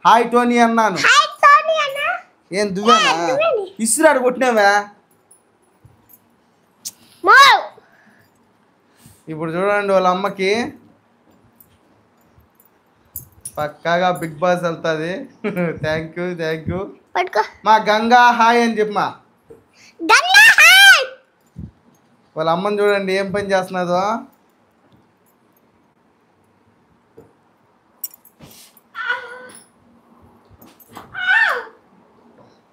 Hi Tony అన్నాను. ఏం దువ్వేనా ఇసురాడు కొట్టినావా? ఇప్పుడు చూడండి వాళ్ళ అమ్మకి పక్కాగా బిగ్ బాస్ వెళ్తుంది. Thank you. మా గంగా హాయ్ అని చెప్పమా. వాళ్ళ అమ్మని చూడండి ఏం పని చేస్తున్నదో.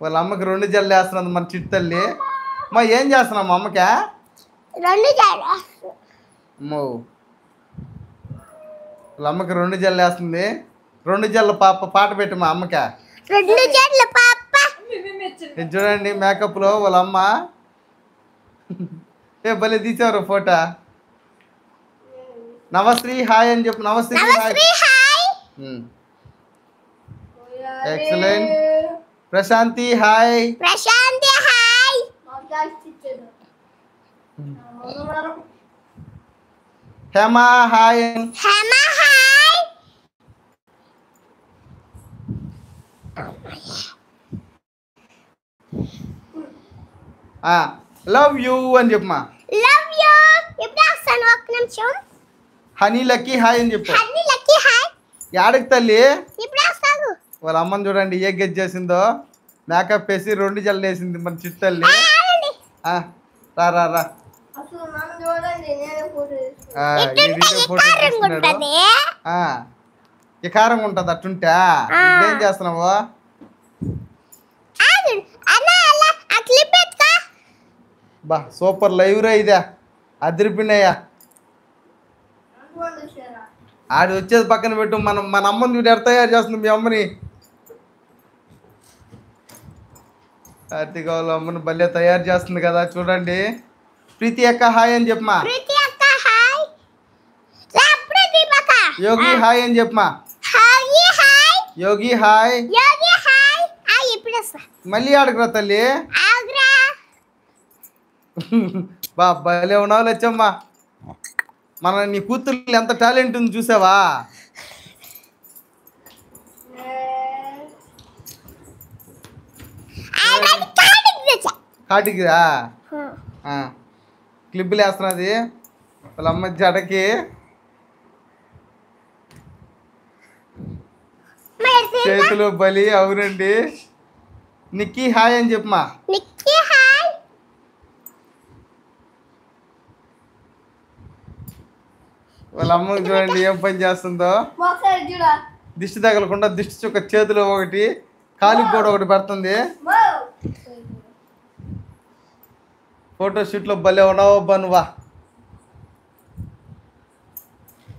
వాళ్ళ అమ్మకి 2 జల్లు వేస్తున్నది మన చిట్టు తల్లి. మా ఏం చేస్తున్నావు మా అమ్మకా? అమ్మో వాళ్ళ అమ్మకి 2 జల్లు వేస్తుంది. 2 జల్ల పాట పెట్టి మా అమ్మకా. చూడండి మేకప్లో వాళ్ళ అమ్మ ఏ భలే తీసేవారు ఫోటో. నమశ్రీ హాయ్ అని చెప్పు. నమస్తే hi. Excellent. Prashanthi hi. Hema hi. Love you అని చెప్పమా. హనీ లక్కీ హాయ్ అని చెప్పు. యాడకి తల్లి వాళ్ళ అమ్మని చూడండి ఏ గెజ్ చేసిందో. మేకప్ వేసి 2 జల్లు వేసింది మన చిట్టు తల్లి. రా ఈ కారంగా ఉంటుంది అట్టుంటే. ఏం చేస్తున్నావు? బా సూపర్ లైవ్ రా ఇదే అదిరిపోయినాయా. ఆడి వచ్చేది పక్కన పెట్టు. మన అమ్మని చూడు ఎడ తయారు చేస్తుంది మీ అమ్మని. కార్తీక వాళ్ళ అమ్మని భలే తయారు చేస్తుంది కదా చూడండి. ప్రీతి అక్క హాయ్ అని చెప్పమా. యోగి హాయ్ అని చెప్పమా. యోగి హాయ్. మళ్ళీ ఆడకురా తల్లి. బా భలే ఉన్నావు లచ్చమ్మా. మన నీ కూతురు ఎంత టాలెంట్ ఉంది చూసావా? కాటికిరా క్లిప్పులు వేస్తున్నది వాళ్ళ అమ్మ జడకి. చేతులు బలి. అవునండి. నిక్కీ హాయ్ అని చెప్పమా. వాళ్ళ అమ్మకి చూడండి ఏం పని చేస్తుందో. దిష్టి తగలకుండా దిష్టి చుక్క చేతిలో ఒకటి కాలికి కూడా ఒకటి పెడుతుంది. ఫోటోషూట్లో భలే ఉన్నావు నువ్వా.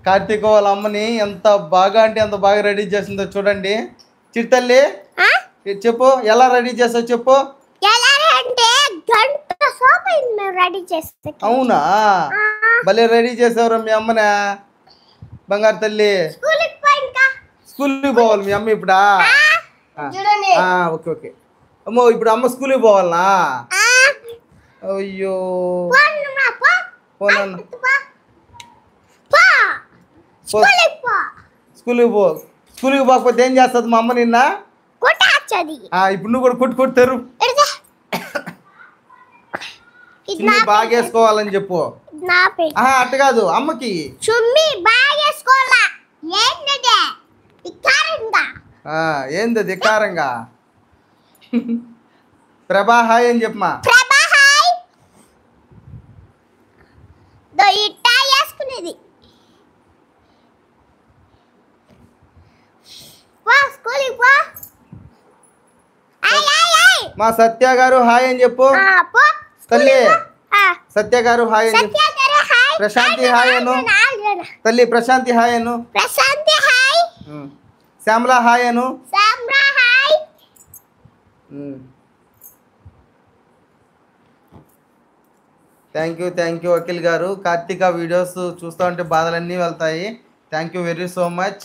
కార్తీక వాళ్ళ అమ్మని ఎంత బాగా అంటే ఎంత బాగా రెడీ చేసిందో చూడండి. చిట్టల్లి చెప్పు ఎలా రెడీ చేసావు చెప్పు. అవునా భలే రెడీ చేసావురా మీ అమ్మనే. బంగారు తల్లి స్కూల్కి పోవాలి మీ అమ్మ ఇప్పుడా? ఓకే అమ్మో ఇప్పుడు అమ్మ స్కూల్కి పోవాలనా? అయ్యో స్కూల్కి పోకపోతే ఏం చేస్తుంది మా అమ్మ నిన్న? ఇప్పుడు నువ్వు కూడా కొట్టుతారు. బాగా వేసుకోవాలని చెప్పు. అట్ట కాదు అమ్మకి ఏంది ధిక్కారంగా. ప్రభా హాయ్ అని చెప్పమా. మా సత్య గారు హాయ్ అని చెప్పు తల్లి. సత్య గారు హాయ్ అని చెప్పు. ప్రశాంతి హాయ్ అను తల్లి. ప్రశాంతి హాయ్ అను. శ్యామలా హాయ్ అను. థ్యాంక్ యూ అఖిల్ గారు. కార్తీక వీడియోస్ చూస్తూ ఉంటే బాధలన్నీ వెళ్తాయి. Thank you very so much.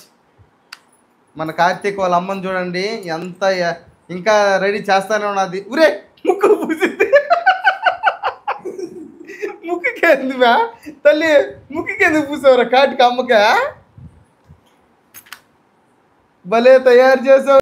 మన కార్తీక్ వాళ్ళ అమ్మని చూడండి ఎంత ఇంకా రెడీ చేస్తానే ఉన్నది. ఉరే ముక్కు పూసింది. ముక్కుకి ఎందువా తల్లి? ముక్కుకి ఎందుకు పూసావురా కాటికి అమ్మక? భలే తయారు చేసావు.